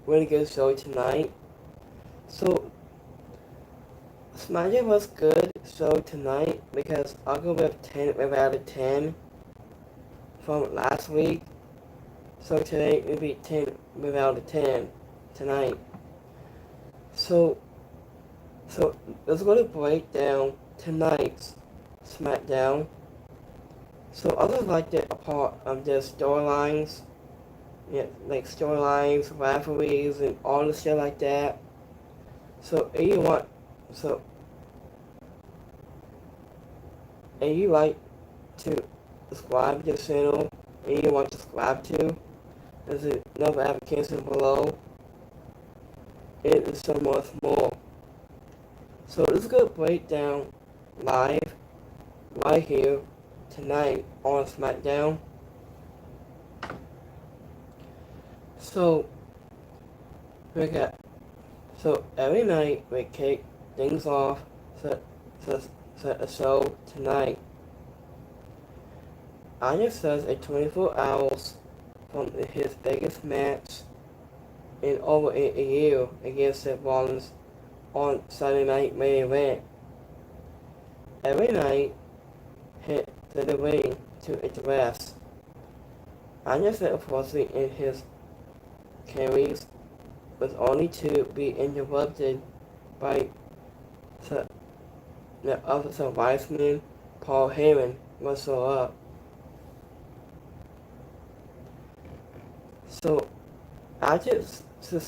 really good show tonight. So Smackdown was good show tonight because I'll go with 10 out of 10 from last week. So today will be 10 out of 10 tonight. So let's go to break down tonight's Smackdown. So others like it apart of their storylines, yeah, like storylines, rivalries, and all the shit like that. So if you want, so if you like to subscribe to the channel, and you want to subscribe to, there's another application below. It is so much more. So let's go break down live right here tonight on Smackdown. So we got every night we kick things off set a show tonight. Anya says a 24 hours from his biggest match in over a year against Seth Rollins on Saturday Night Main Event. Every night hit to the ring to address. Anya said unfortunately in his carries was only to be interrupted by the other viceman, Paul Heyman, was so up. So I just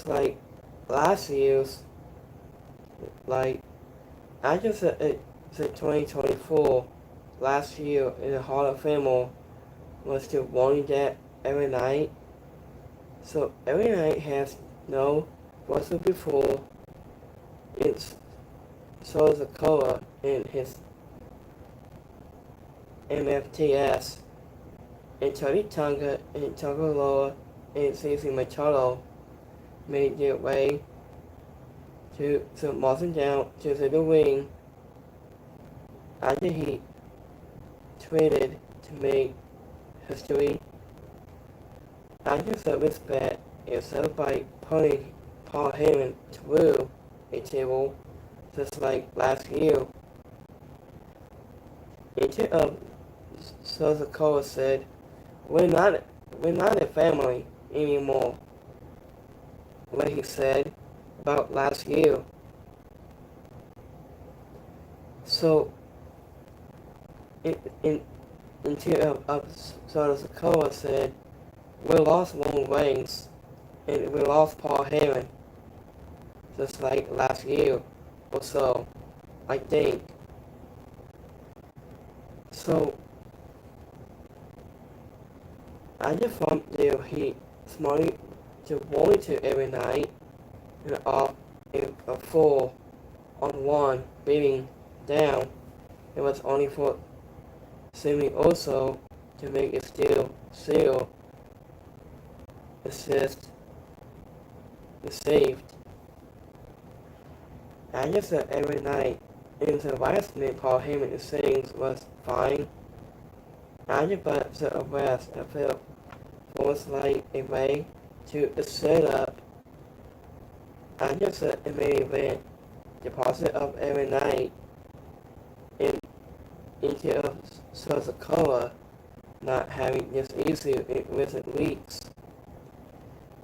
like last year's, like I just said 2024 last year in the Hall of Fame was to wanting that every night. So every night has no what's before. It's shows the color in his MFTS and Tony Tonga and Tonga Loa and Cece Machado made their way to Martin down to the ring after he tweeted to make history. After service bet is served by putting Paul Heyman through a table just like last year. Inter of Sosakoa said, we're not a family anymore. What he said about last year. So Interior of Sosakoa said, we lost Roman Reigns and we lost Paul Heyman just like last year or so, I think. So I just want he smartly to monitor every night and off a 4-on-1 beating down. It was only for Sammy also to make it still seal assist the saved. I just said every night and the last minute Paul Heyman saying was fine. I just but the arrest I felt was like a way to set up. I just said a main event deposit of every night in into such a color not having this issue in recent weeks.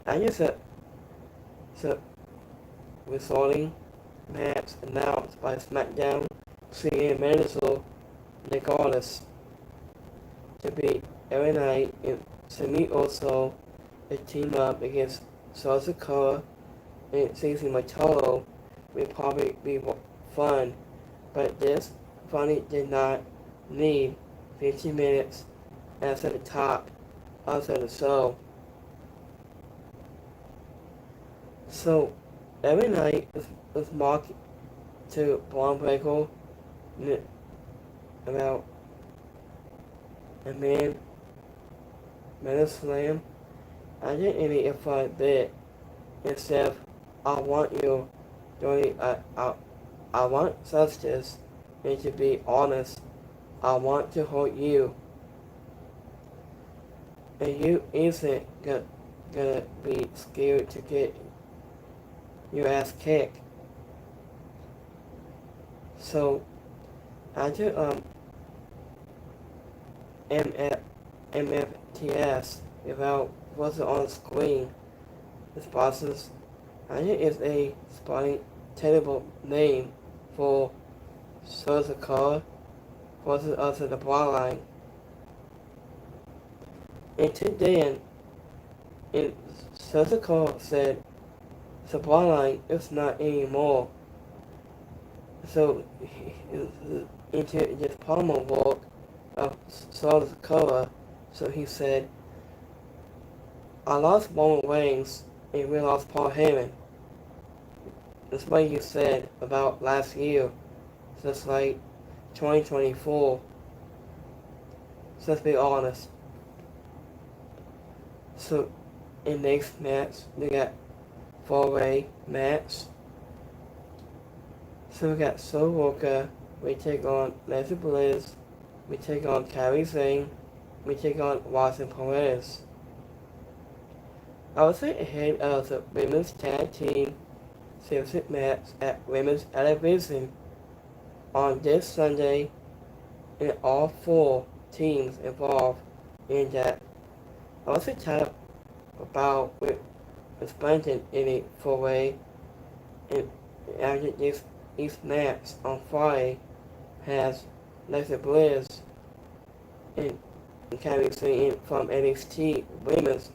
I just said so resorting match announced by Smackdown senior manager Nicholas to be every night and to meet also a team up against Sasuke and Cece Machado will probably be fun, but this funny did not need 50 minutes as at the top of the show. So every night is marked to Braun Breaker about a man slam. I didn't even if I bit instead I want you doing I want justice and to be honest. I want to hurt you. And you isn't gonna be scared to get your ass kicked. So after MF, MFTS, without wasn't on the screen, the sponsors, Anya is a spotting terrible name for Suzuka versus us at the bloodline. And today, and Suzuka said the bloodline is not anymore. So into this promo work of Suzuka, so he said, I lost Roman Reigns and we lost Paul Heyman. That's what he said about last year. So it's like 2024. So let's be honest. So in next match, we got 4-way match. So we got Soul Walker. We take on Leslie Bliss. We take on Kairi Sane. We take on Watson Perez. I would say ahead of the Women's Tag Team Championship match at Women's Elevation on this Sunday, and all 4 teams involved in that. I also talked about with expansion in a 4-way, and after this each match on Friday has Leslie Bliss and Kairi Sane from NXT Women's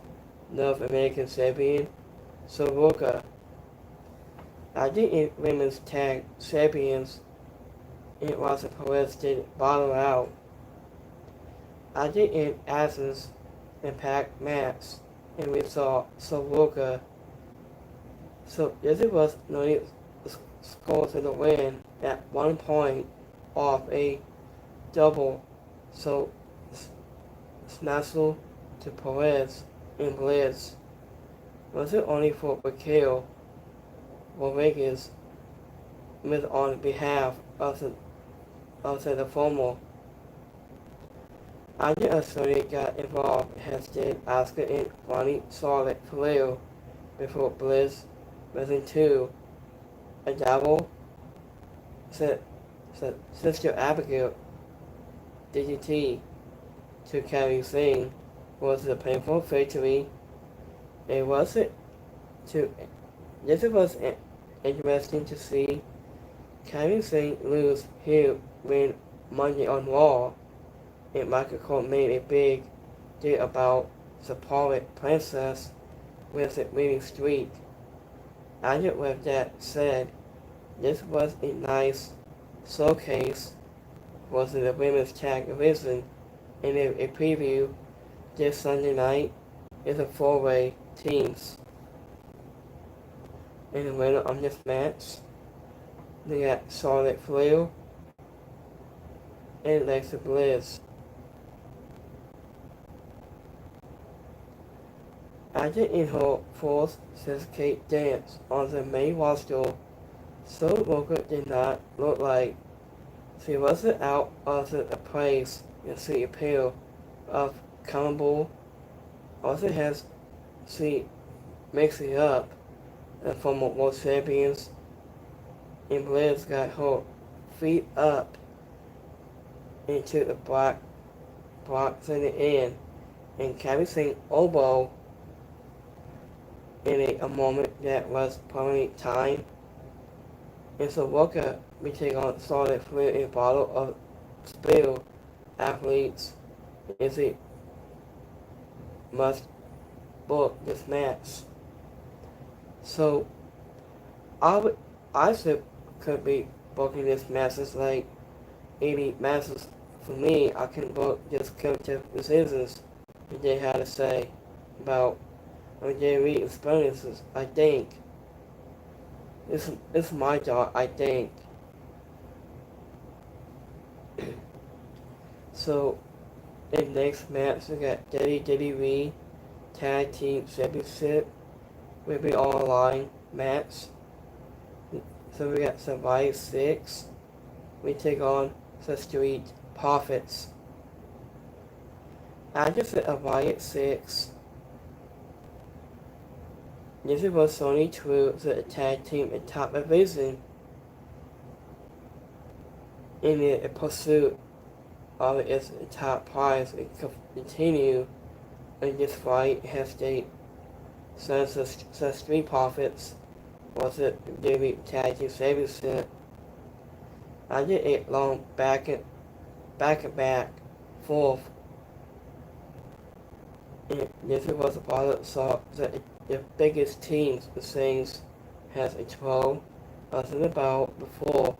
North American Champion Soroka. I did in Women's Tag Champions, it was a Perez did bottom out. I did in Athens Impact match, and we saw Soroka. So this was no score to the win at 1 point off a double. So Snassel to Perez and Bliss. Was it only for Raquel Rodriguez with on behalf of the former. Other associates got involved as did Asuka and Ronnie Charlotte Flair before Bliss was into a double. Sister Abigail DDT to Kairi Sane was a painful victory. It wasn't to. This was interesting to see Kairi Sane lose here when Monday on Raw, and Michael Cole made a big deal about the Pirate Princess with a winning streak. Added with that said, this was a nice showcase for the women's tag division, and a preview this Sunday night is a 4-way teams. And the winner of this match, they got Charlotte Flair and Alexa Bliss. After in her fourth certificate dance on the main roster, Soul Walker did not look like she wasn't out of the place and the appeal of Campbell. Also has she mixing up the former world champions, and Bliss got her feet up into the block in the end, and Kairi Sane elbow in a moment that was probably time. And so Walker we take on Charlotte Flair a bottle of spill athletes is a must book this match. So I could be booking this match as like 80 matches. For me, I can book just competitive decisions that they had to say about their experiences. I think it's my job. I think so. In next match, we got WWE Tag Team Championship will be online match. So we got Survivor 6. We take on the Street Profits. After the Survivor 6, This was only true the tag team in top division in the pursuit of its top prize and continue in this fight has the since the Street Profits was the WWE Tag Team Championship. I did a long back and forth, and this was about it, so the biggest teams the things has a 12 wasn't about before.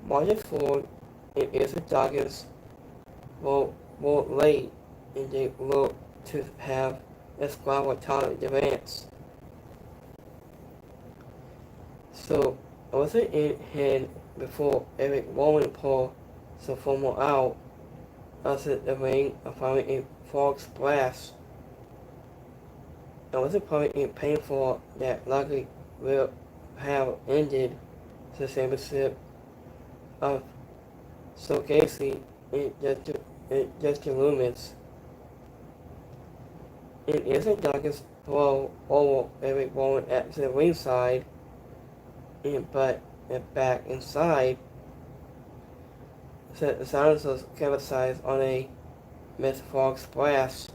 Martin Ford and Izzy Doggins were late and they look to have a squad with talent advance. So I wasn't in hand before Eric Rowan pulled the formal out of the ring following a frog splash. I wasn't probably painful that luckily will have ended the championship of So Casey and Justin Loomis. It isn't Doggins throw over Eric Rowan at the ringside, but back inside, the silencers capitalized on a missed frog splash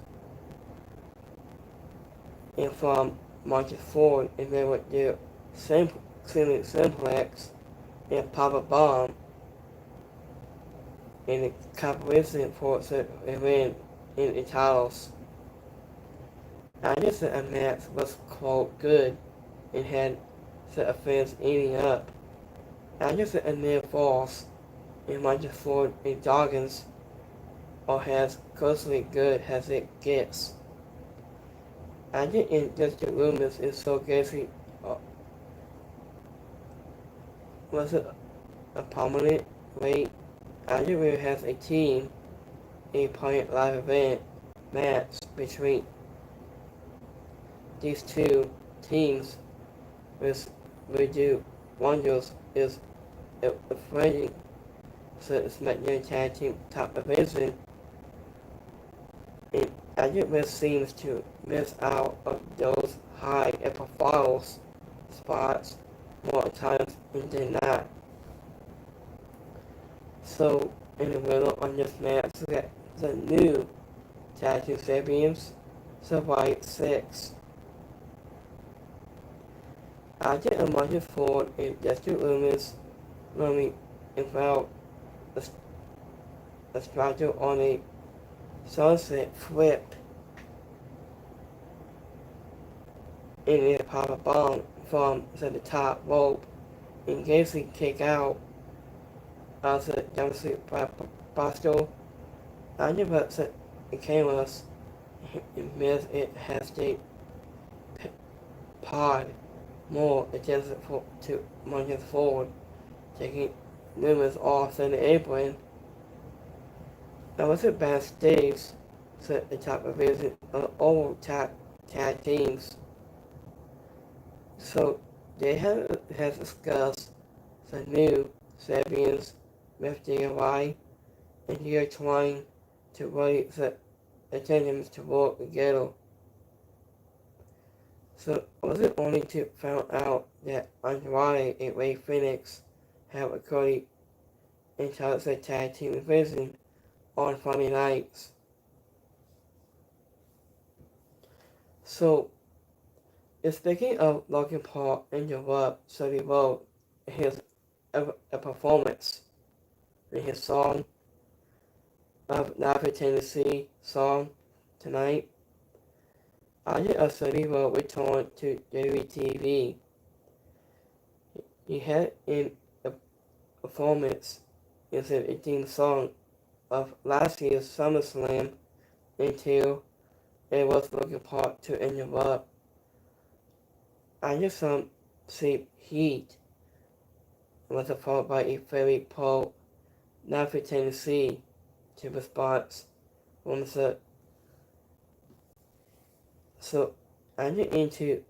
and from Marcus Ford, and they would do simplex and pop a bomb in the competition for the win in the titles. I just said a match was quote good and had the fans eating up. I just said a near false and Marcus Ford and Doggins or as closely good as it gets. I didn't just the Loomis is so Casey was it a prominent weight. I really has a team, a planned live event match between these two teams with will do wonders is afraid so the Smackdown Tag Team top division. And I just seems to miss out of those high profile spots more times than not. So in the middle of this match, the new Tag Team Champions survived 6. I did a Marcus Ford and Justin Loomis running without a striker on a sunset flipped in a power bomb from the top rope and Casey kick out of the jumpsuit Boston. I never said it came us and miss it has the pod more attention to Marcus Ford, taking Loomis off in the apron. I wasn't backstage, said the top division of all tag teams. So they has discussed the new champions with DIY, and you're trying to raise the attention to work together. So was it only to find out that Andrade and Ray Phoenix have recorded inside the tag team division on Friday nights. So, speaking of Logan Paul interrupt Cody Rhodes his a performance in his song of Nashville, Tennessee song tonight, I did a Cody Rhodes return to WTV. He had in a performance in the theme song of last year's SummerSlam until it was Logan Paul to interrupt. I just see Heat was followed by a very Paul Nashville, Tennessee to response from the so I get into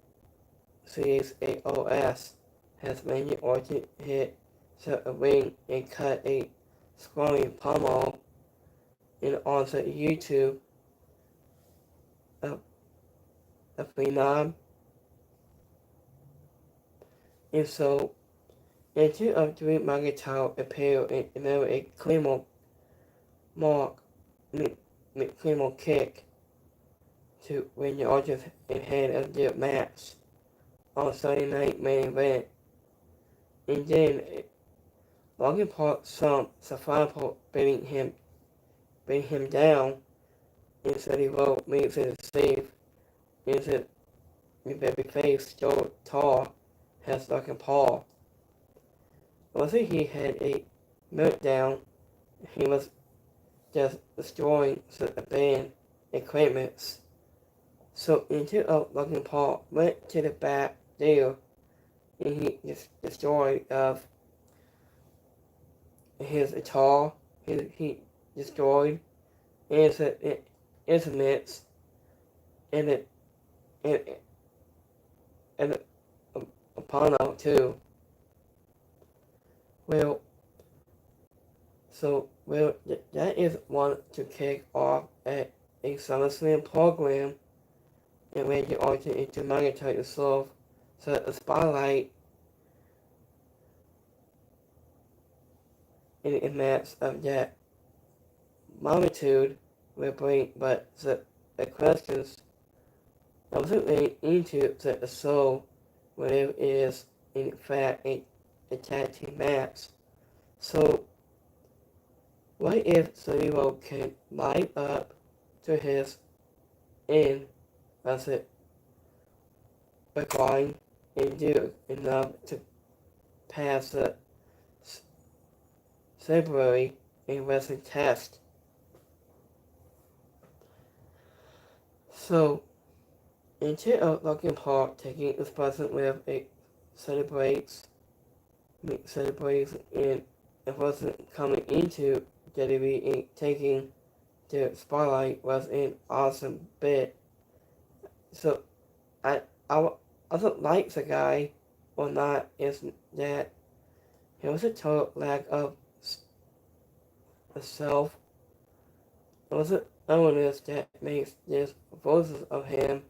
series AOS has many Orton hit the ring and cut a scoring pummel and on the YouTube of Phenom And so, in 2 of 3 Magatao appeal and deliver a Claymore mark, Claymore kick to win the Archers ahead of their match on Sunday night main event. And then Logan Paul thumped Safari beating him down, and Cody Rhodes makes it save into the babyface Joe Tar has Logan Paul. Once he had a meltdown, he was just destroying the band equipment. So until Logan Paul went to the back there and he just destroyed his guitar, he destroyed his instruments and Apollo too. Well, that is one to kick off at a SummerSlam program and make it alter into magnetite itself, so that the spotlight in a match of that magnitude will bring, but the questions absolutely into the soul when it is in fact a tag team match. So what if Cyril can light up to his end as it recline and do enough to pass the February in wrestling test? So instead of Logan Paul taking his person with a celebrates and it wasn't coming into WWE and taking the spotlight was an awesome bit. So I don't like the guy or not is that he was a total lack of self. It was an illness that makes this version of him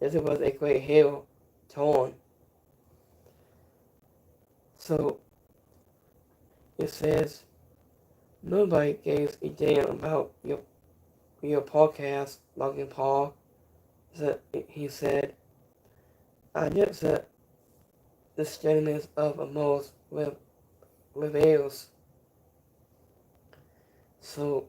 as it was a great heel torn. So it says nobody gives a damn about your podcast, Logan Paul. So he said, I just said the steadiness of a most reveals. So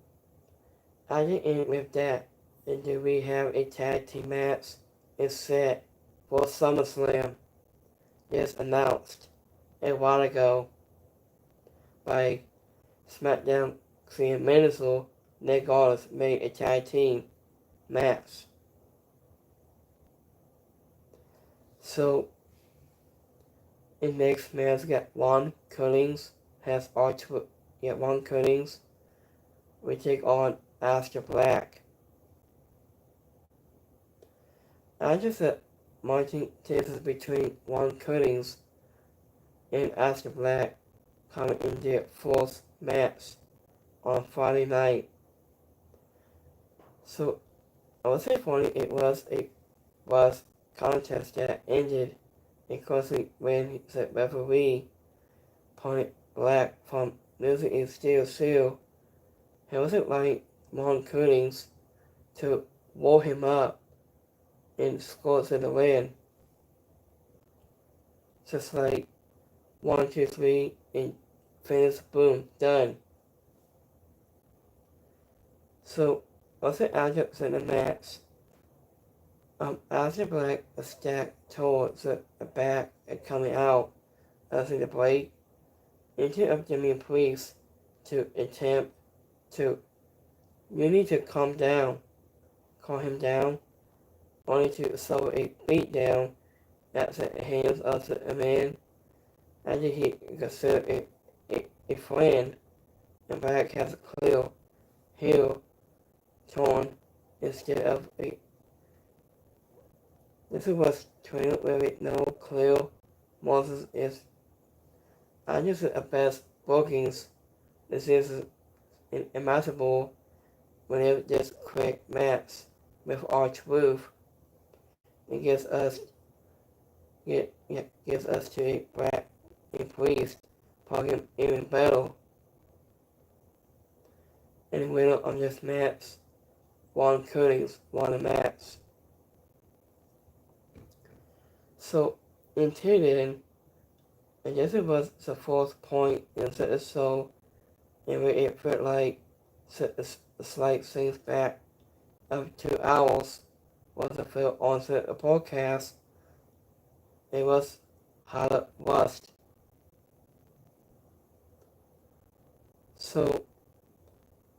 I did end with that. And do we have a tag team match? It's set for SummerSlam. It's announced a while ago by Smackdown Clean Mansell. Nick Aldis made a tag team match. So in next match got Ron Cummings has Ron Cummings. We take on Aleister Black. I just said marching chances between Ron Cummings and Aleister Black coming in their fourth match on Friday night. So I would say funny it was contest that ended because when the referee pointed Black from losing a steel seal. It wasn't like Ron Cummings to roll him up and score to the win. Just like 1, 2, 3 and finish, boom, done. So what's the adjuncts in the match? Aleister Black was stacked towards the back and coming out as in the break into of Jimmy Priest to attempt to you need to calm down, calm him down, only to suffer a beatdown at the hands of the man after he considered a friend, and Black has a clear heel torn instead of a. This was trained with no clear Moses is. I just the best bookings. This is impossible whenever this quick match with R-Truth. It gives us gives us to a black and priest, talking even better. And the winner of this match, Ron Curtis, won the match. So, until then, I guess it was the fourth point in the show, and it felt like a slight things back of 2 hours was the film on the podcast. It was how it was. So,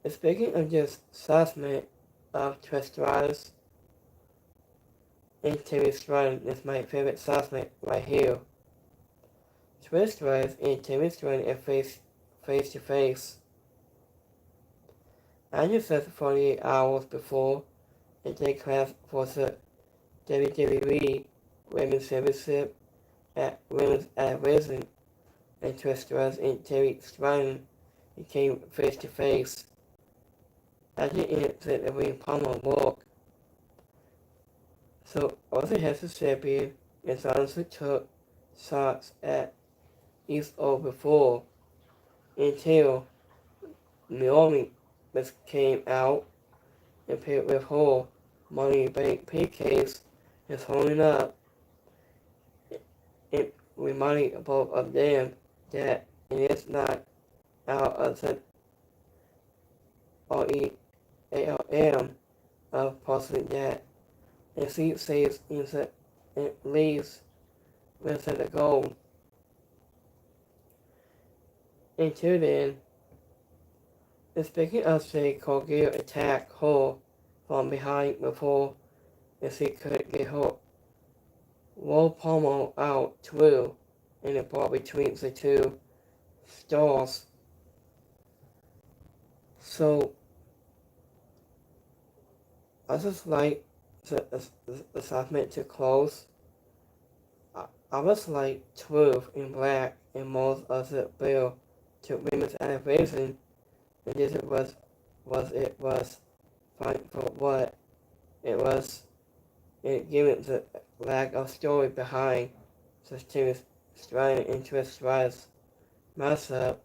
speaking of just assessment of Twist Riders, and TV Strand is my favorite assessment right here. Twist Riders and TV Strand are face to face. I just said 48 hours before the day class for the WWE Women's Championship at Women's Division, and Twist Riders and TV Strand became face to face. I didn't think the Ring Palmer work. So Austin has a champion and honestly took shots at each of before until Naomi came out and paired with her Money Bank PKs is holding up. It reminding both of them that it is not out of the REALM of possibly that. And she says it leaves with the goal. Until then, speaking of Shay Colgill attacked her from behind before she could get her roll pommel out through, and it brought between the two stars. So I just like the segment to close. I was like 12 in black and most of the bill to women's animation, and this was fine for what it was, and given the lack of story behind the students trying into Twist Rise mess up,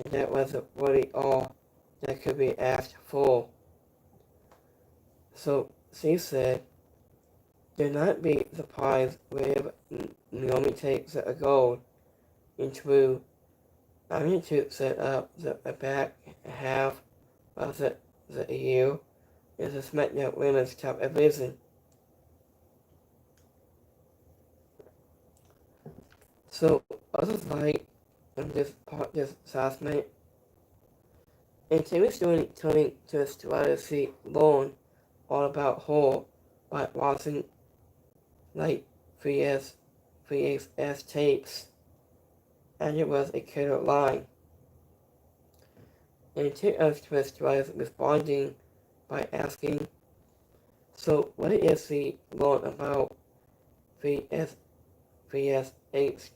and that wasn't really all that could be asked for. So she said, do not be surprised if Naomi takes a gold into I need to set up the back half of the year is a Smackdown Women's Top Division. So others like in this assessment, and Timmy's turning to try to see Lauren all about her by watching like 3S tapes, and it was a killer line. And two of Twist was responding by asking, so what is the Lauren about 3S8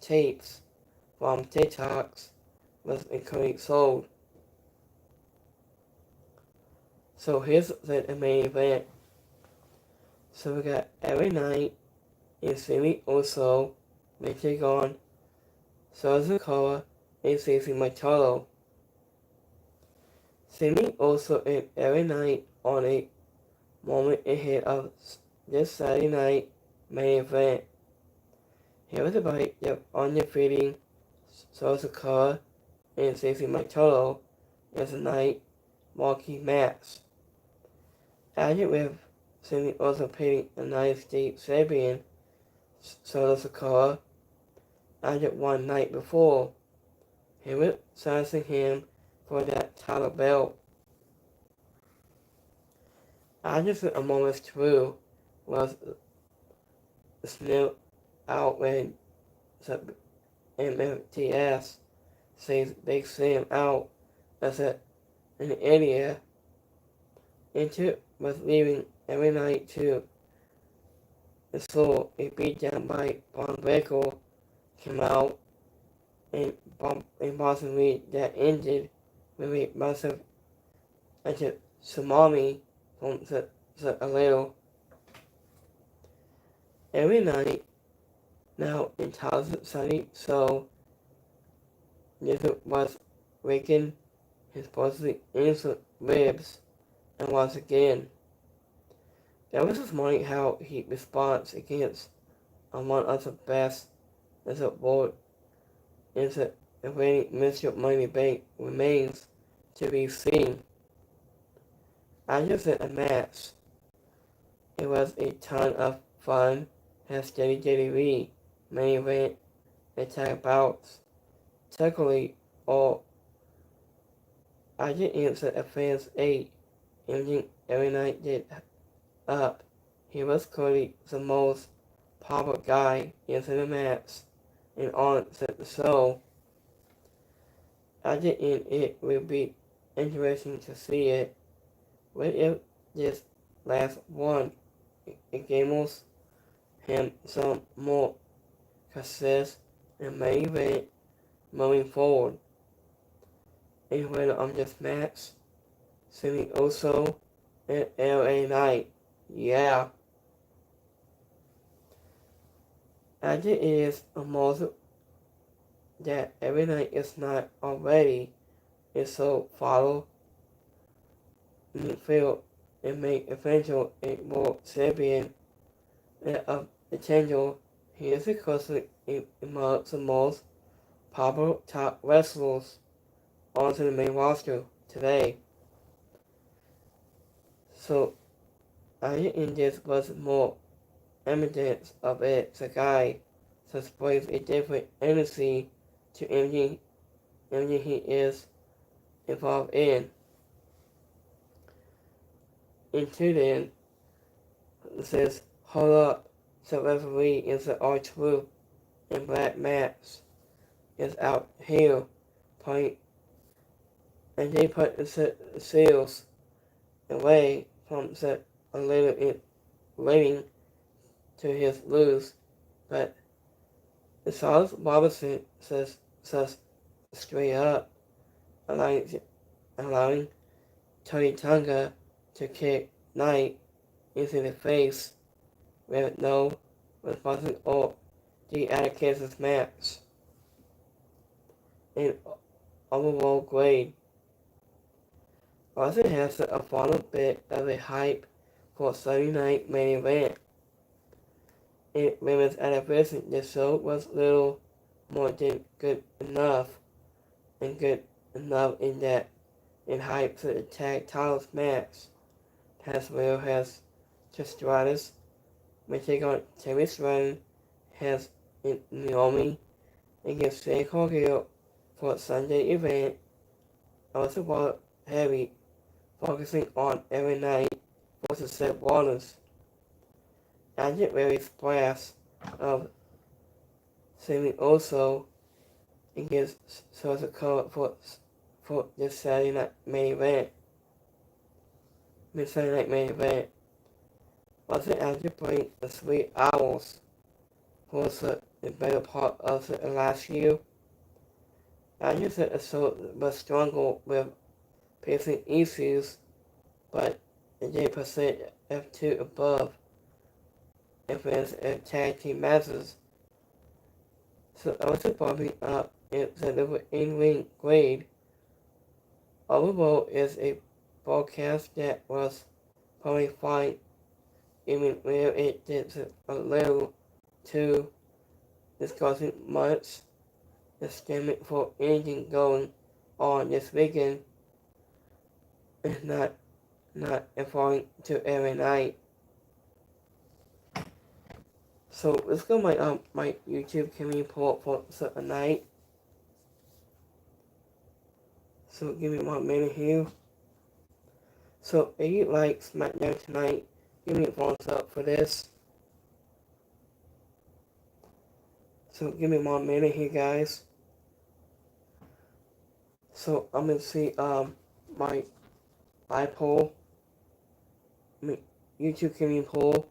tapes from TikToks was including sold? So here's the main event. So we got every night in Simi also Michigan, Suzuka, and Stacey Machado. Simi also in every night on a moment ahead of this Saturday night main event. Here was about the undefeated Suzuka and Stacey Machado as a night marquee match. Added with Simi also pitting the United States champion Suzuka added one night before. He was sizing him for that title belt. Added a moment through was snipped out when the MFTS sees Big Sam out as an idiot. Into was leaving every night to saw a beatdown by Von Breaker came out and Boston Reed that ended with a massive tsunami from the a little. Every night Now in Tyler's Sunny, so this was raking his supposedly innocent ribs, and once again, that was this morning how he responds against one of the best as a board is that the reigning Minister of Money Bank remains to be seen. I just at a match. It was a ton of fun, has steady JDV, main event, attack bouts. Technically, all I did answer a fans 8, imaging every night did up. He was clearly the most popular guy into the match, and on set the show. I did end it would be interesting to see it. What if this last one, it gives him some more success in main event moving forward? And whether on this match, Sammy also and LA Knight. Yeah. As it is almost that every night is not already, and so follow midfield and make eventual a world champion of potential. He is currently among the most popular top wrestlers onto the main roster today. So I think this was more evidence of it. The guy displays a different energy to anything he is involved in. Until then, it says, hold up, the referee is the R-Truth and Black Max is out here playing, and they put the seals away from the a little waiting to his lose, but the Charles Robinson says straight up, allowing Tony Tonga to kick Knight into the face with no response or the Atticus match in overall grade. Also has a final bit of a hype for Sunday night main event. In women's anniversary, the show was little more than good enough, and good enough in that it hyped the tag titles match, as well as Stratus, which take on Terry's run, has Naomi against Jay Cargill for Sunday event. Also brought heavy, focusing on every night versus Seth Rollins. I get very splash of Sammy also against Sosa Cola for this Saturday night main event. Saturday night main event. Also after playing the 3 hours for the better part of the last year. I just said the show was struggle with pacing issues, but it did percent F2 above if it's a tag team matches. So I was bumping up instead of in-ring grade. Overall is a broadcast that was probably fine, even where it did a little too discussing much. The statement for anything going on this weekend is not informing to every night. So let's go my YouTube community report for a night. So give me 1 minute here. So if you like Smackdown tonight, give me a thumbs up for this. So give me 1 minute here, guys. So I'm gonna see my poll, YouTube community poll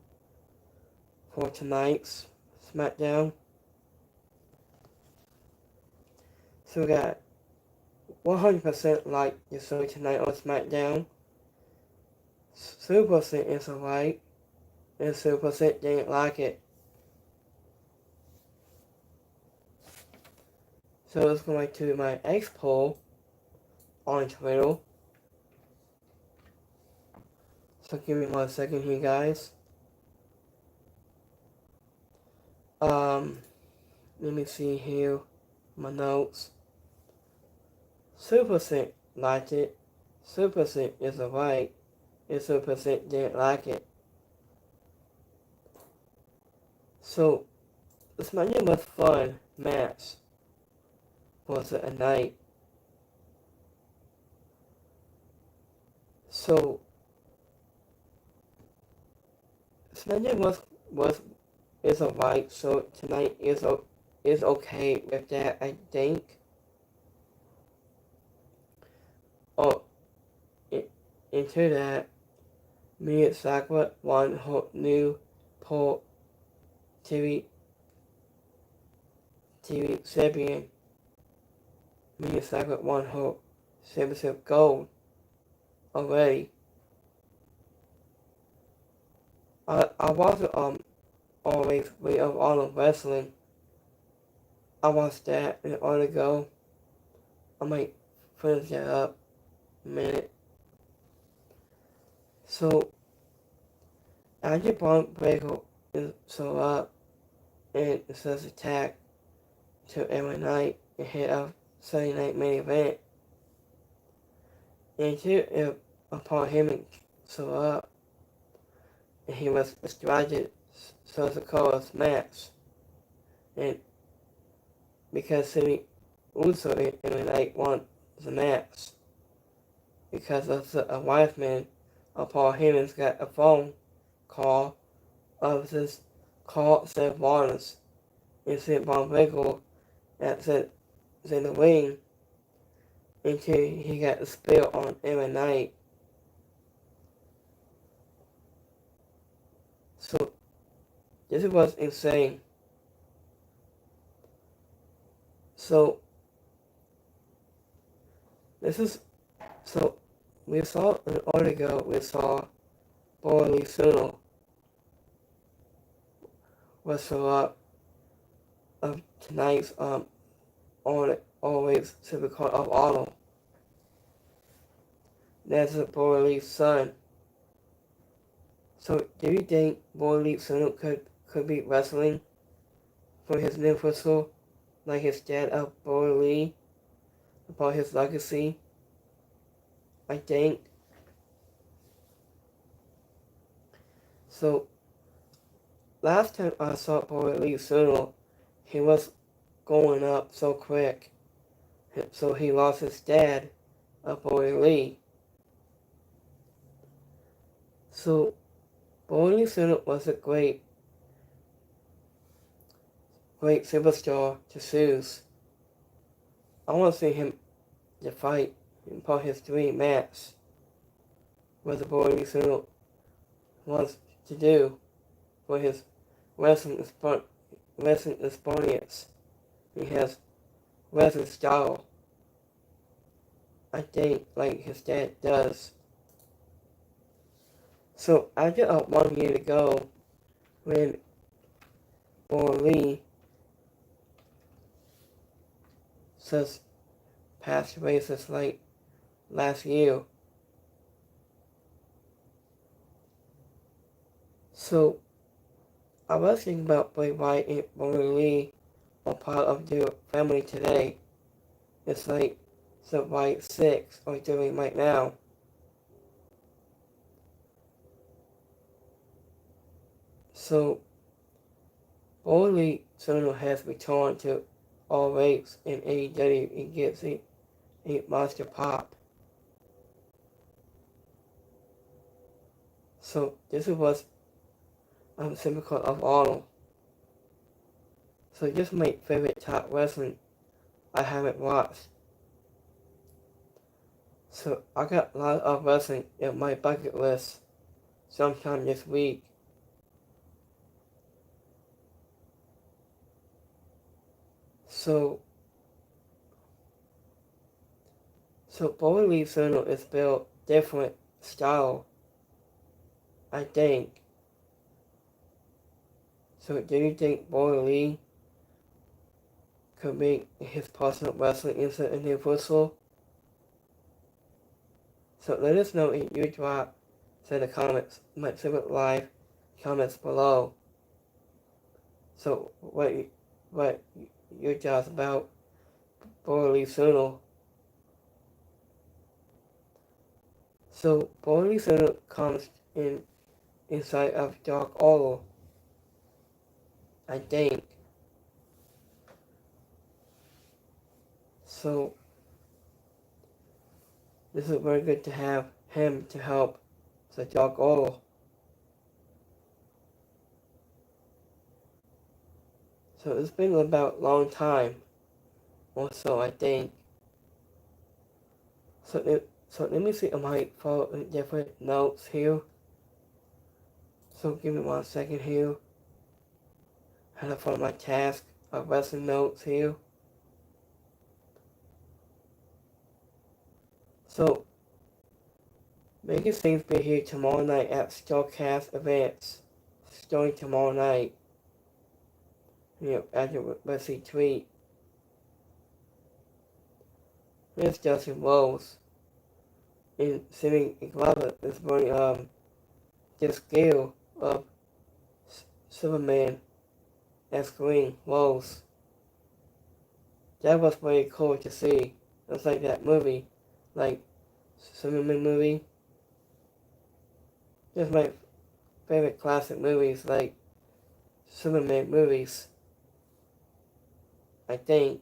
for tonight's Smackdown. So we got 100% like the show tonight on Smackdown. 0% is alright, and 0% didn't like it. So let's go back to my X poll on Twitter. So give me 1 second here, guys. Let me see here. My notes. Super Sick liked it. Super Sick is alright. And Super Sick didn't like it. So, the Smackdown was fun match. Was it a night? So, Smackdown is alright. So tonight is okay with that, I think. Oh, into that, Mia Sakura won her new Pro TV champion. Mia Sakura won her championship gold already. I watched always Way of Honor Wrestling. I watched that an hour ago. I might finish that up in a minute. So after Braun Breaker is so up and it says attack to every night ahead of Sunday night main event. And two, upon him so up, and he was distracted so as to call us match. And because Sammy Uso every night won the match. Because of a wise man, Paul Heyman's got a phone call of this call said Barnes and sent Von Breaker at said in the ring until he got the spill on every night. So this was insane. So we saw an hour ago we saw Boy Suno was so up of tonight's on always typical of Autumn. That's a Boy Lee's son. So do you think Boy Lee Suno could be wrestling for his new whistle like his dad of Boy Lee about his legacy? I think. So last time I saw Boy Lee Suno, he was going up so quick. So he lost his dad, Boy Lee. So Boy Lee Suno was a great superstar to choose. I want to see him to fight in part his dream match. What the Boy Lee Suno wants to do for his wrestling experience. He has wrestling style, I think, like his dad does. So after 1 year ago, when Boy Lee says passed away since like last year. So I was thinking about Bray Wyatt and Boy Lee are part of their family today. It's like the Wyatt 6 are doing right now. So Boy Lee Suno has returned to all rates in AEW and gets a monster pop. So this was typical of Arnold. So this is my favorite top wrestling I haven't watched. So I got a lot of wrestling in my bucket list sometime this week. So Boy Lee Suno is built different style, I think. So do you think Boy Lee could make his personal wrestling into a new whistle. So let us know if you drop in the comments, my favorite live comments below. So what your thoughts about Borley Soonal? So Borley Soonal comes inside of Dark Oral, I think. So this is very good to have him to help the Dark Oral. So it's been about a long time, also I think. So let me see. I might follow different notes here. So give me 1 second here. How to follow my task of wrestling notes here. So Megan Things be here tomorrow night at Starcast events. Starting tomorrow night. After Wesley tweet. Here's Justin Rose. In Sydney Glover is very the scale of Superman as Green Rose. That was very cool to see. It's like that movie, like Superman movie. Just my favorite classic movies, like Superman movies, I think.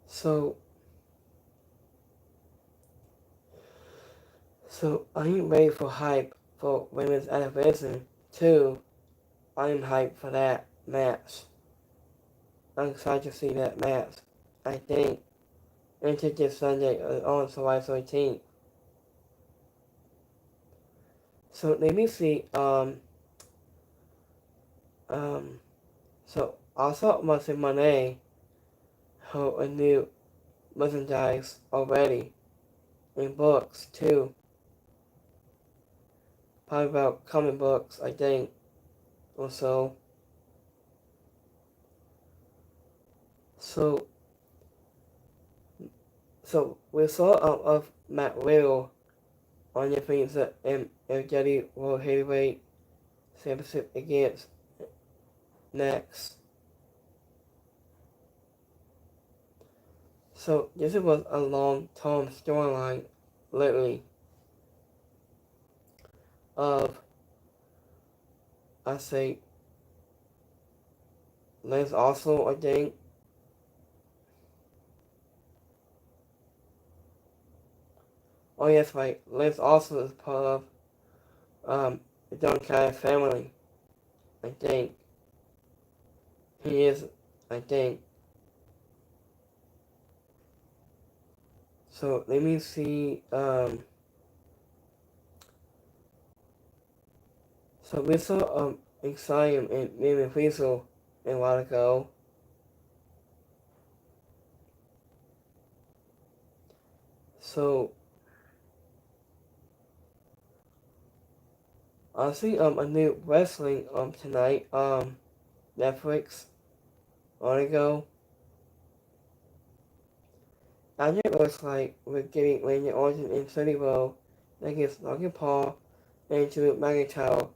So I'm ready for hype for women's anniversary too. I'm hyped for that match. I'm excited to see that match. I think into this Sunday on July 13th. So let me see. So also Mercy Monet have a new merchandise already in books too. Probably about comic books, I think, or so. So we saw of Matt Riddle on the things that Eddie World Heavyweight Championship against next. So this was a long-term storyline, literally, of, I say, Liz also, I think. Oh yes, right. Liz also is part of the Don Callis family, I think. He is, I think. So let me see. So we saw Excium and Mimi Friesel a while ago. So I see a new wrestling tonight Netflix on ago. I think it looks like we're getting Randy Orton and City Row against Logan Paul and Drew McIntyre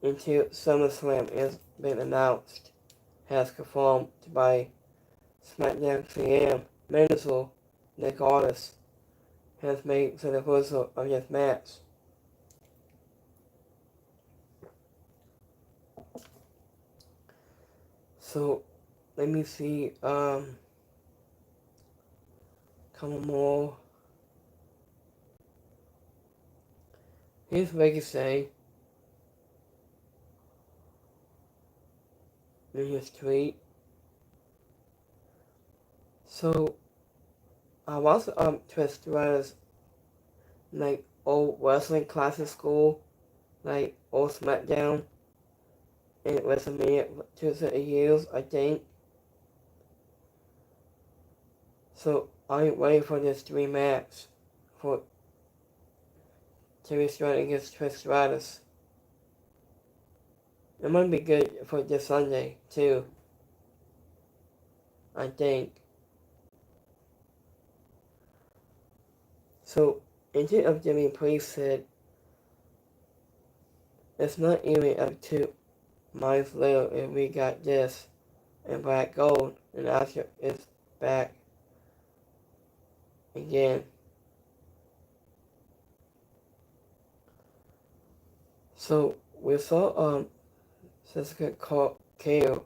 until SummerSlam has been announced, has confirmed by Smackdown CM. Menzel, Nick Aldis, has made the reversal of this match. So let me see couple more. Here's Ricochet in his tweet. So I was Twist Riders like old wrestling classes school, like old Smackdown and WrestleMania 2 years, I think. So I'm waiting for this rematch for Terry Stratton against Trish Stratus. It might be good for this Sunday, too, I think. So, instead of Jimmy Priest said, it's not even up to Miles Little if we got this and Black Gold, and Oscar is back again. So, we saw, Sasuke Kale.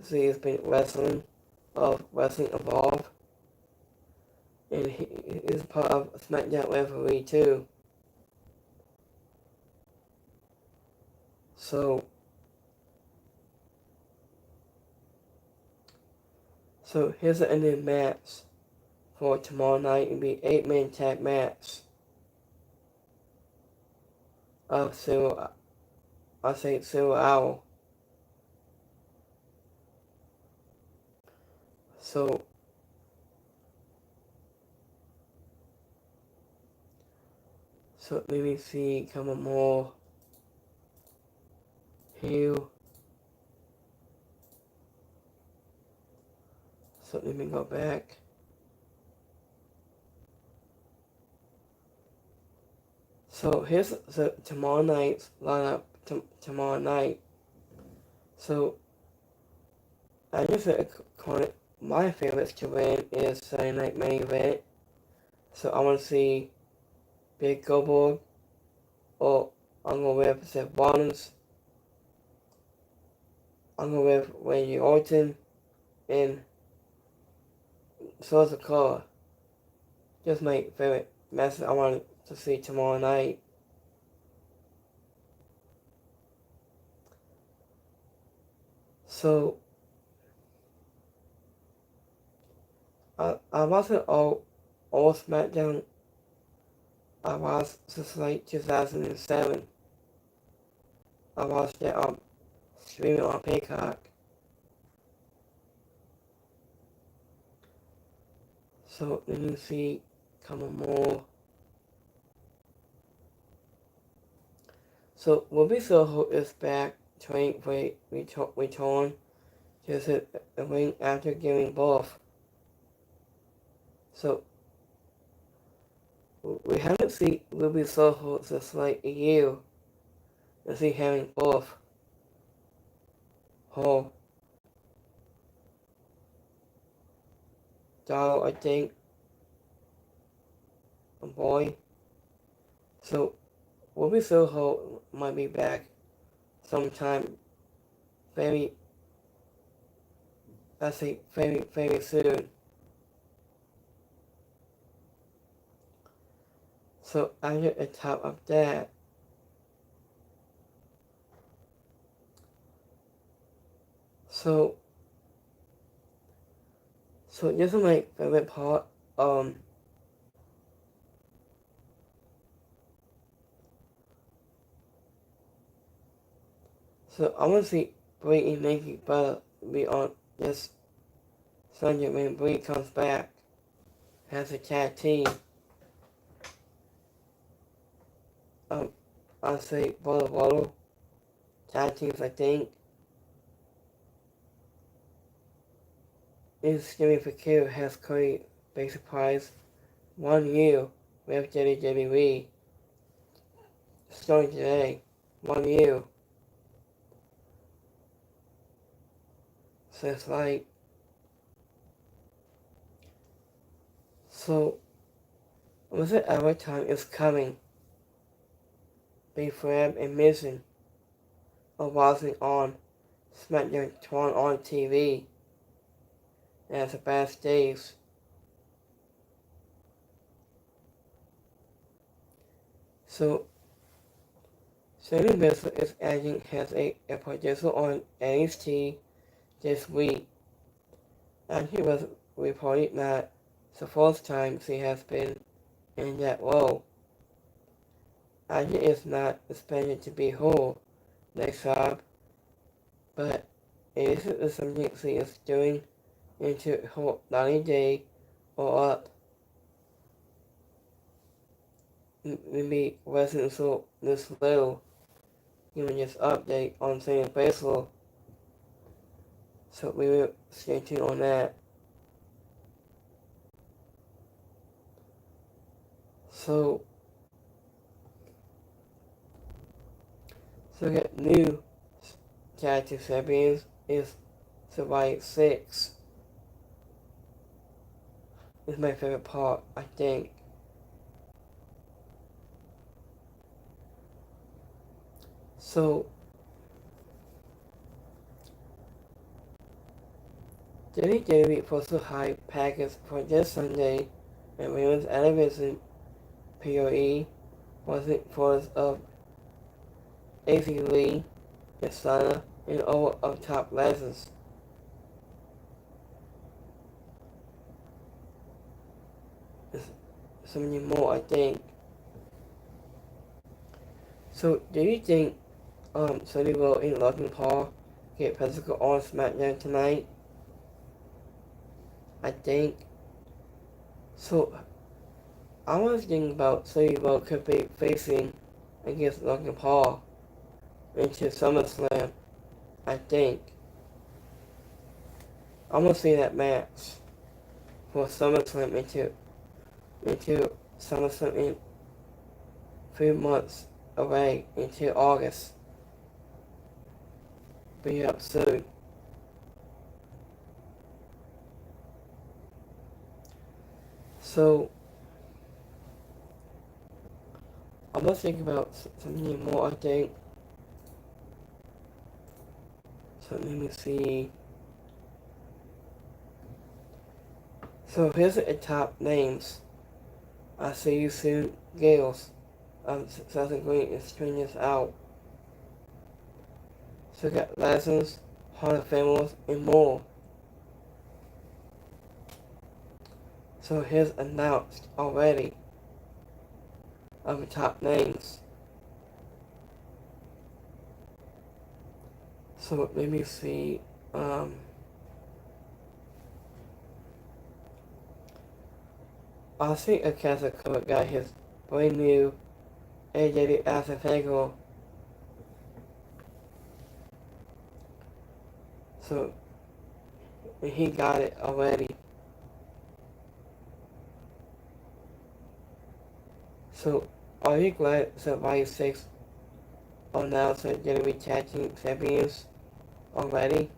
See, he's been wrestling of Wrestling Evolve, and he is part of Smackdown referee too. So here's the ending match for tomorrow night. It'll be 8-man tag match of Silver Hour. So let me see, come on more here. So let me go back. So here's tomorrow night's lineup. Tomorrow night. So I just my favorites to win is Saturday Night Main Event. So I want to see Big Goldberg, or I'm going with Seth Rollins. I'm going with Randy Orton and Source of Color. Just my favorite matches I want to see tomorrow night. So I wasn't all Smackdown. I watched since like 2007. I watched it streaming on Peacock. So let me see, come on more. So Ruby Soho is back training for return to the ring after giving birth. So we haven't seen Ruby Soho since like a year. To see having birth. Her daughter, I think, a boy. So Ruby Soho might be back sometime very soon. So after the top of that, so this is my favorite part. So I want to see Brie and Nikki Bella be on this Sunday when Brie comes back as a tag team. I'll say Bella tag teams, I think. Is Jimmy Fakir has Cody Basic Prize 1 year with WWE. Starting today. 1 year. So it's like, so was it our time is coming? Be Fab and Missing are watching on Smackdown torn on TV as the best days. So Sammy Bishop is acting as a producer on NXT this week, and he was reporting that it's the first time she has been in that role. And it is not expected to be her next job, but it is something she is doing into her 90-day or up. Maybe wasn't so this little. giving this update on St. Basil. So we will stay tuned on that. So we got new tag team champions is Survivor 6. Is my favorite part, I think. So WWE posted a high package for this Sunday and Women's Television POE was in force of AC Lee, Yasana, and all of top legends. So many more, I think. So, do you think Sonny will and Logan Paul get physical on Smackdown tonight? I think. So, I was thinking about Sonny Will could be facing against Logan Paul into SummerSlam. I think. I'm gonna see that match for SummerSlam into SummerSlam in 3 months away into August. Be up soon. So I'm gonna think about something more, I think. So let me see. So here's the top names. I'll see you soon, Gales. Southern Green is stringing this out. So we got Legends, Hall of Famers, and more. So here's announced already of the top names. So let me see. I think a Catholic cover got his brand new AJ Asafago. So he got it already. So are you glad Survivor 6 announced that they're gonna be tag team champions already?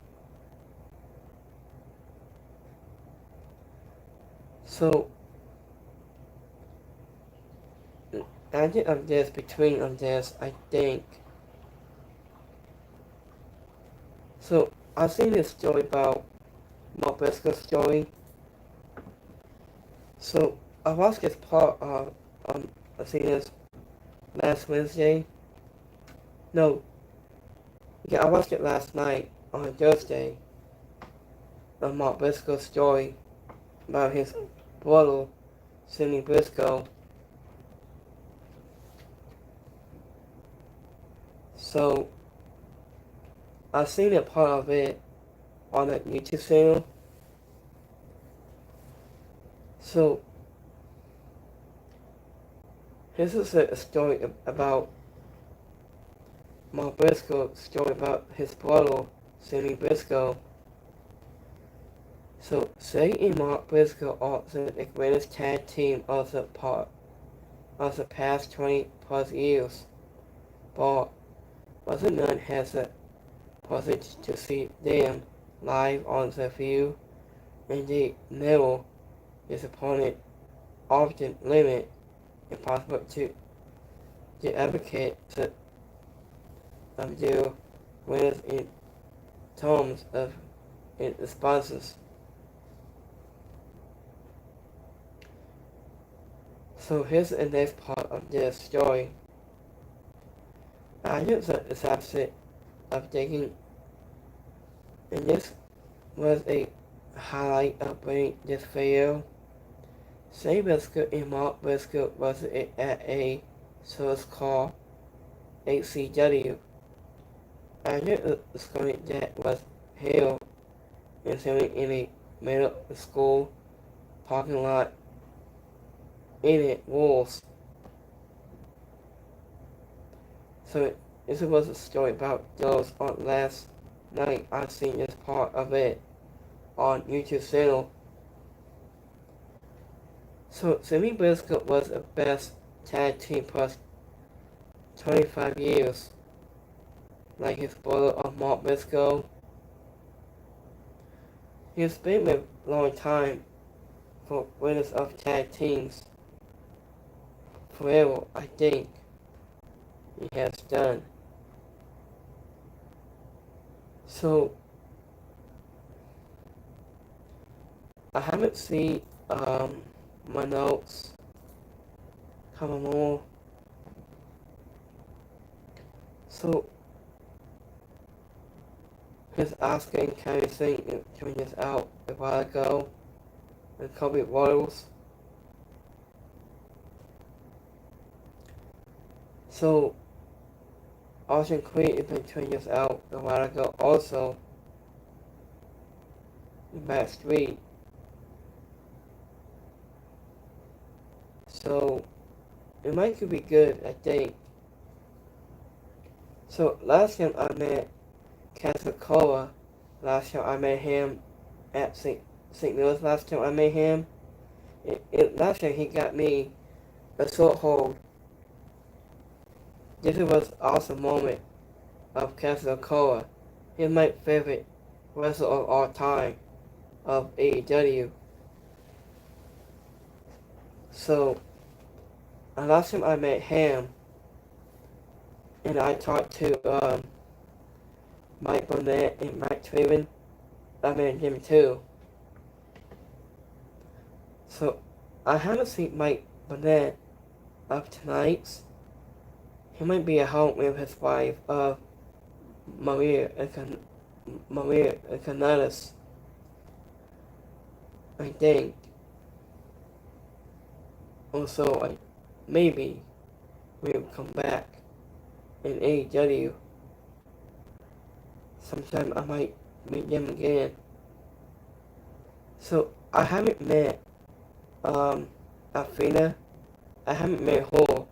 So adding of this between of this, I think. So I've seen this story about Mark Briscoe's story. So I watched this part of I seen this last Wednesday. No, yeah, I watched it last night on Thursday. Of Mark Briscoe's story about his brother, Sidney Briscoe. So I've seen a part of it on a YouTube channel. So this is a story about Mark Briscoe's story about his brother, Sidney Briscoe. So Say and Mark Briscoe are the greatest tag team of the past 20 plus years. But whether none has the privilege to see them live on the View, and they never disappointed, often limit impossible to advocate of their winners in terms of its sponsors. So here's the next part of this story. I use the subset of digging, and this was a highlight of bringing this video. Say Briscoe and Mark Briscoe was at a source called HCW. I knew the story that was held and filming in a middle school parking lot in it walls. So this was a story about those on last night. I seen this part of it on YouTube channel. So Sammy Briscoe was the best tag team plus 25 years. Like his brother of Mark Briscoe. He's been with a long time for winners of tag teams. Forever, I think he has done. So I haven't seen my notes. Come on more. So his Oscar kind of thing coming this out a while ago. The Kobe Royals. So Austin Creed has been tweeting this out a while ago also in Backstreet. So it might could be good, I think. So last time I met Casacola, last time I met him at St. Louis, last time I met him, last time he got me a short hold. This was an awesome moment of Casacola. He's my favorite wrestler of all time of AEW. So last time I met him, and I talked to Mike Burnett and Mike Traven. I met him too. So I haven't seen Mike Burnett of tonight's. He might be at home with his wife, Maria Canales, I think. Also, maybe we'll come back in AEW. Sometime I might meet them again. So I haven't met Athena. I haven't met her.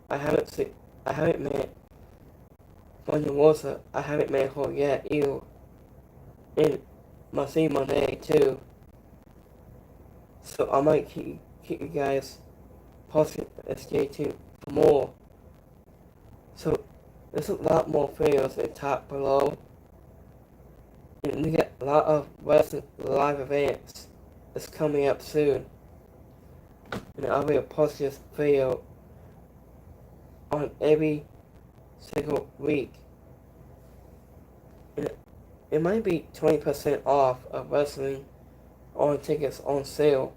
I haven't met Wonder Rosa. I haven't met her yet either. And Marcy Monet too. So I might keep you guys posted and stay tuned for more. So there's a lot more videos at the top below. And we got a lot of wrestling live events that's coming up soon. And I will post this video on every single week. And it might be 20% off of wrestling on tickets on sale.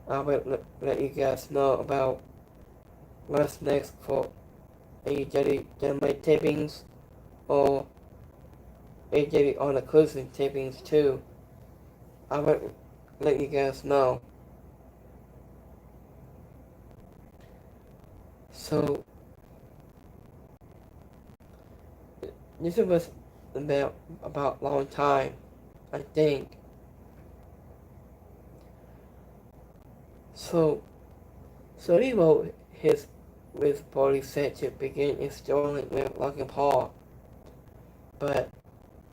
I will let you guys know about what's next for AEW Dynamite tapings or AEW on the closing tapings too. I will let you guys know. So this was about a long time, I think. So he wrote his body set to begin his story with Logan Paul, but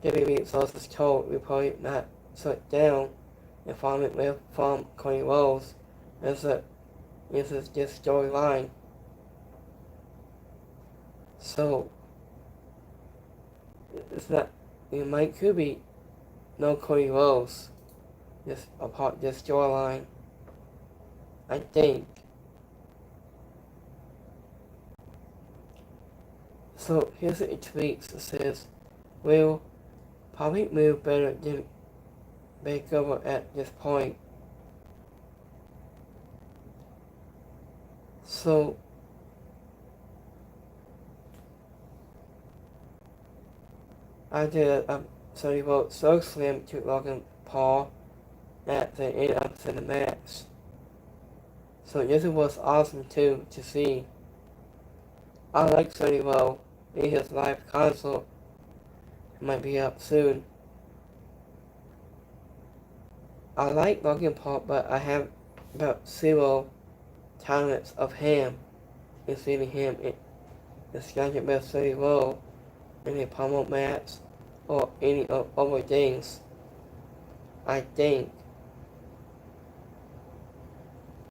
WWE sources told reported not shut down and following with from Cody Rhodes as this is this storyline. So it's not, it might could be no Cody Rhodes just apart this storyline, I think. So here's a tweet that says, "Will probably move better than Makeover at this point." So I did so he wrote so slim to Logan Paul at the end of the match. So this was awesome too to see. I like Sonny Rowe in his live concert. It might be up soon. I like Logan Paul, but I have about 0 talents of him in seeing him is going to be very low in the pommel match or any other things. I think.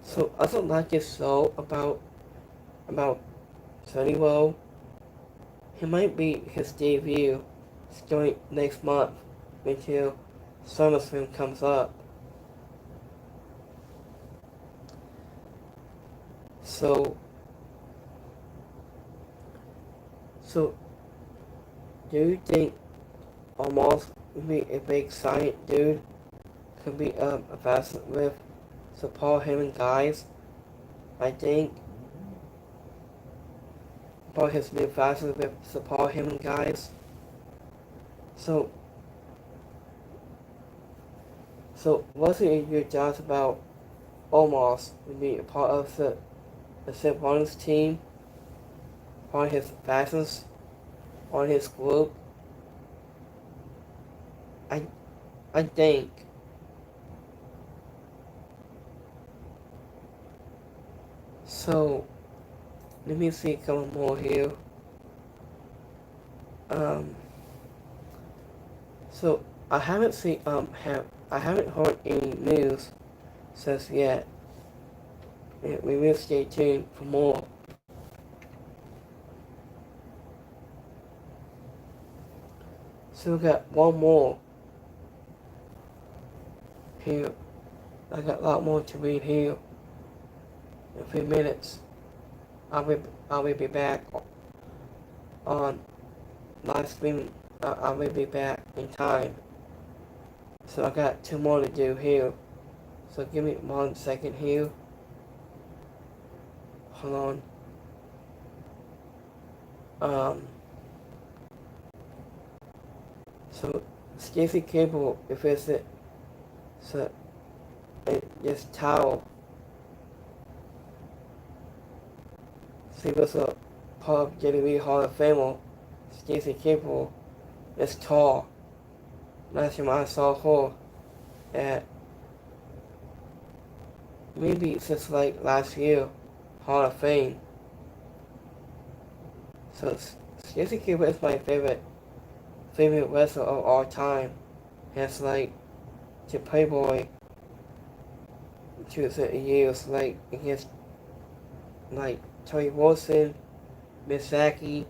So I don't like this show about Sunny Low. He might be his debut starting next month until SummerSlam comes up. So do you think Almost would be a big giant dude could be a facet with support him and guys? I think about his new facet with support him and guys. So what's your thoughts about Omos to be a part of the Seth Rollins team, on his facets, on his group? I think so. Let me see a couple more here. So I haven't heard any news since yet. We will stay tuned for more. So we got one more here. I got a lot more to read here. In a few minutes, I will be back on live streaming. I will be back in time. So I got two more to do here. So give me 1 second here. Hold on. So Stacy Cable, if it's it, so this towel. She was a part of WWE Hall of Famer. Stacy Cable is tall. Last time I saw her at maybe since like last year, Hall of Fame. So Stacy Cable is my favorite wrestler of all time. Has like to Playboy to the years like against like Tony Wilson, Misaki,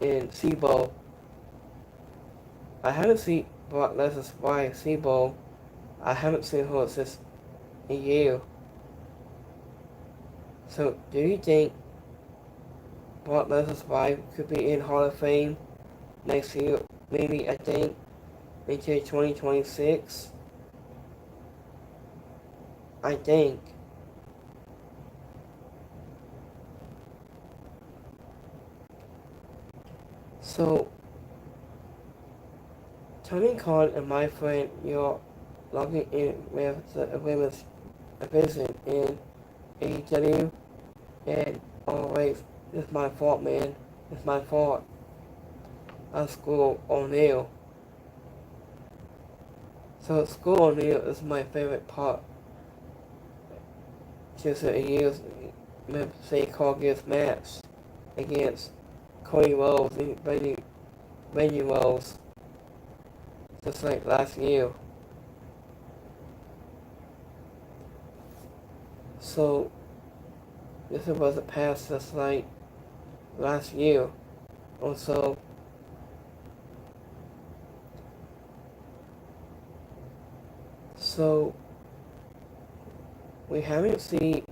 and Sebo. I haven't seen Brock Lesnar's wife, Sebo. I haven't seen her since a year. So, do you think Brock Lesnar's wife could be in Hall of Fame next year? Maybe, I think, until 2026? I think. So, Tony Khan and my friend, you're logging in with the women's division in AEW, and always, it's my fault, man. It's my fault. I school O'Neil. So, School O'Neil is my favorite part. Just a year's, say, Cargill's match against Cody Rhodes and Randy Rhodes, just like last year. So this was a past just like last year or so. So we haven't seen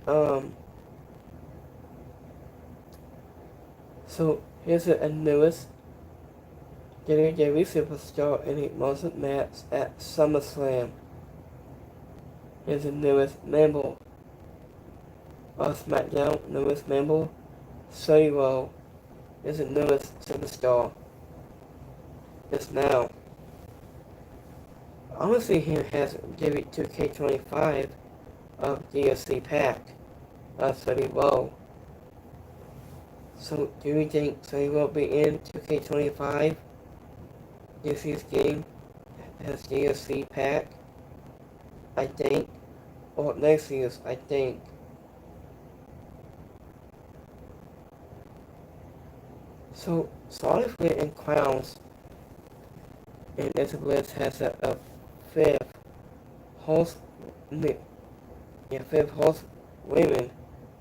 so here's a newest WWE superstar in a Muslim match at SummerSlam. Here's the newest member of Smackdown, newest member. Solo is the newest superstar. Just now. Honestly, he has David 2K25 of DLC pack of Solo. So, do you think Solo will be in 2K25? This year's game has DLC pack, I think, or next year's, I think. So, Solid and Crowns and Elizabeth has a fifth host, fifth host women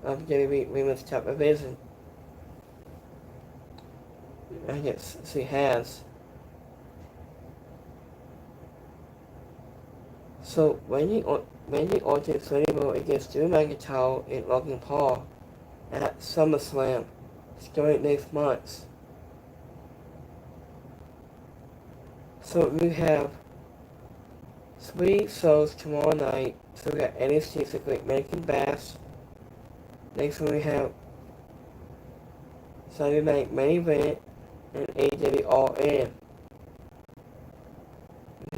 of WWE Women's Top Division. I guess she has. So, Randy Orton's Fable against Drew McIntyre and Logan Paul at SummerSlam starting next month. So we have 3 shows tomorrow night. So we got NXT, the Great American Bash. Next one we have Sunday Night Main Event and AEW All In.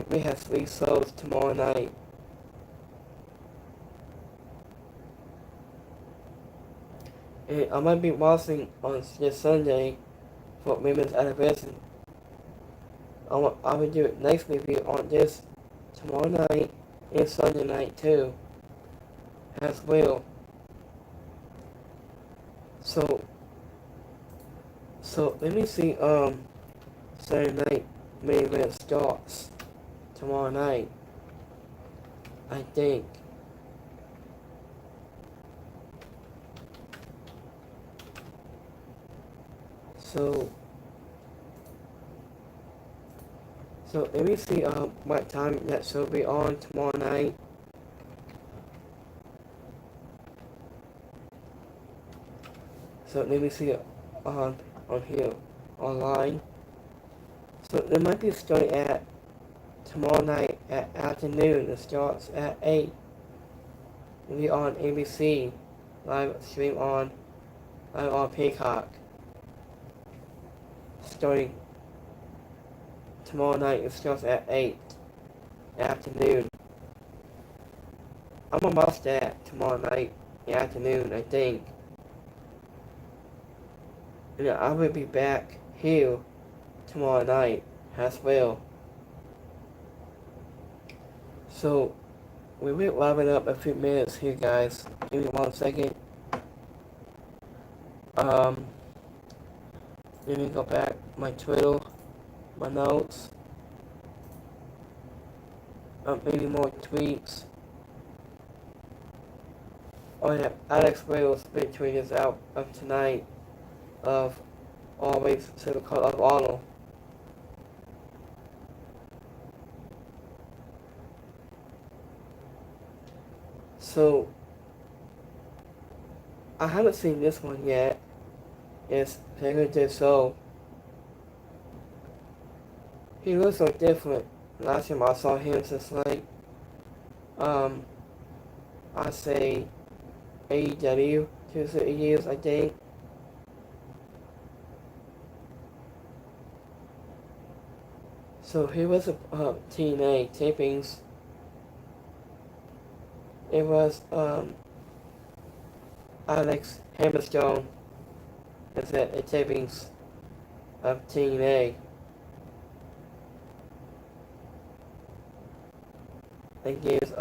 We have 3 shows tomorrow night. And I might be watching on this Sunday for Women's Anniversary. I will do a nice review on this tomorrow night and Sunday night too, as well. So let me see. Saturday night main event starts tomorrow night, I think. So let me see what time that show will be on tomorrow night. So let me see it on here online. So it might be starting at tomorrow night at afternoon. It starts at 8. It'll be on ABC, live stream on Peacock. Starting tomorrow night, it starts at 8 afternoon. I'm gonna watch that tomorrow night afternoon, I think. And I will be back here tomorrow night as well. So we will wrap it up a few minutes here, guys. Give me 1 second. Let me go back my Twitter, my notes. Maybe more tweets. Oh yeah, Alex Wales big tweet is out of tonight of always typical of Arnold. So I haven't seen this one yet. It's Figure Did So. He looks so different. Last time I saw him since like I say AEW 2 years, I think. So he was a TNA tapings. It was Alex Hammerstone is at a tapings of TNA. It gives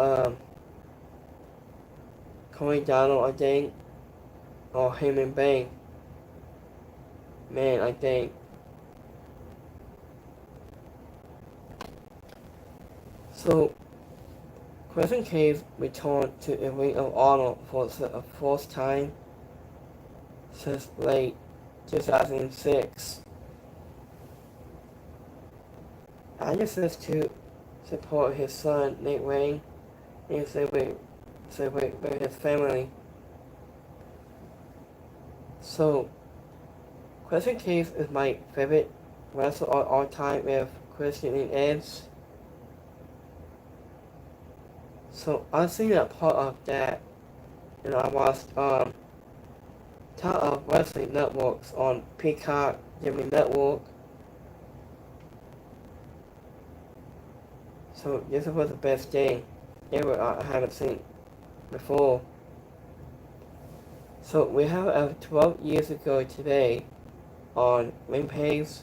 Corey Donald, I think, or Heyman Bang. Man, I think. So, Crescent Cave returned to the Ring of Honor for the fourth time since late 2006. Anderson says to support his son Nate Wayne and celebrate with his family. So, Crescent Cave is my favorite wrestler of all time with Christian and Edge. So I've seen a part of that, and I watched Top of Wrestling Networks on Peacock, Jimmy Network. So this was the best thing ever I haven't seen before. So we have 12 years ago today on Rampage.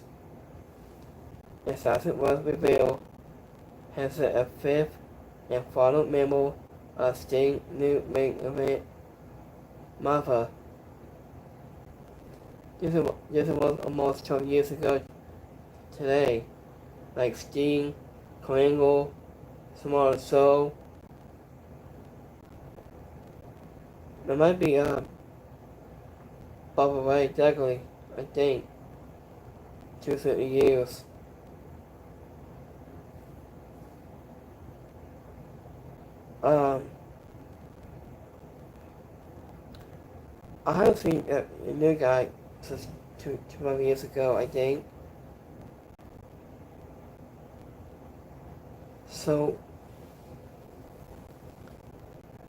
Assassin was revealed has a fifth and final member of Sting new main event Martha. this was almost 12 years ago today. Like Sting, Kringle, Samoa Joe. There might be Bubba Ray Dudley, I think. 250 years. I haven't seen a new guy since 12 years ago, I think. So,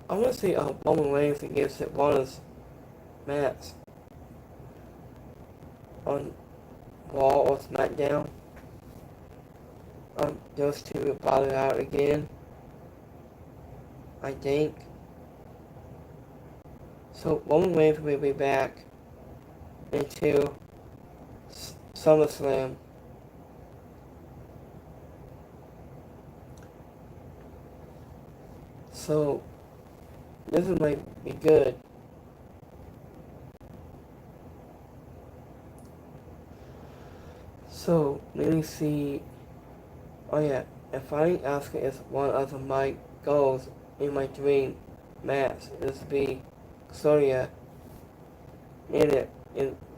I want to see Roman Reigns against Ronda's match on Raw or Smackdown. Those two will battle out again, I think. So Roman Reigns will be back into SummerSlam. So this might be good. So let me see. Oh yeah, and fighting Asuka is one of my goals in my dream match. Is to be Sonya in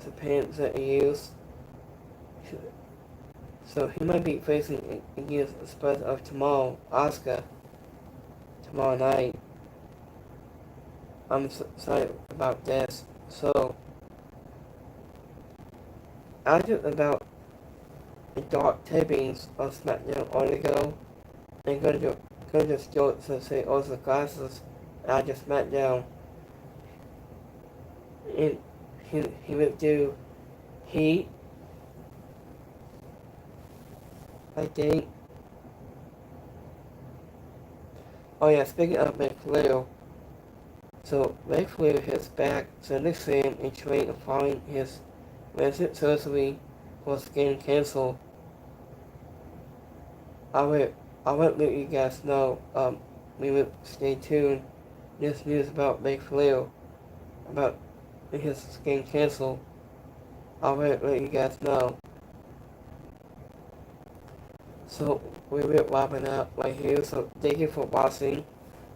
Japan that he used. So he might be facing against the spread of tomorrow, Asuka, tomorrow night. I'm so excited about this. So after about the dark tapings of Smackdown on the go, and going to steal say all the glasses after Smackdown. And he would do Heat, I think. Oh yeah, speaking of Ric Flair, so Ric Flair is back to the same and train following his recent surgery for skin cancer. I will let you guys know. We will stay tuned. This news about Ric Flair, about his skin cancer. I will let you guys know. So we will wrapping up right here. So thank you for watching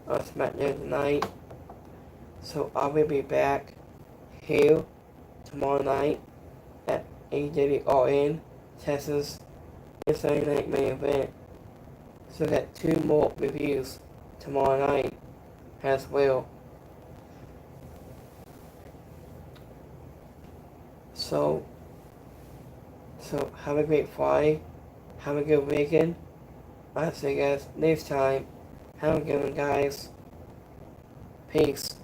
SmackDown tonight. So I will be back here tomorrow night at AWRN Texas and Sunday Night Main Event. So I got 2 more reviews tomorrow night as well. So have a great Friday. Have a good weekend. I'll see you guys next time. Have a good one, guys. Peace.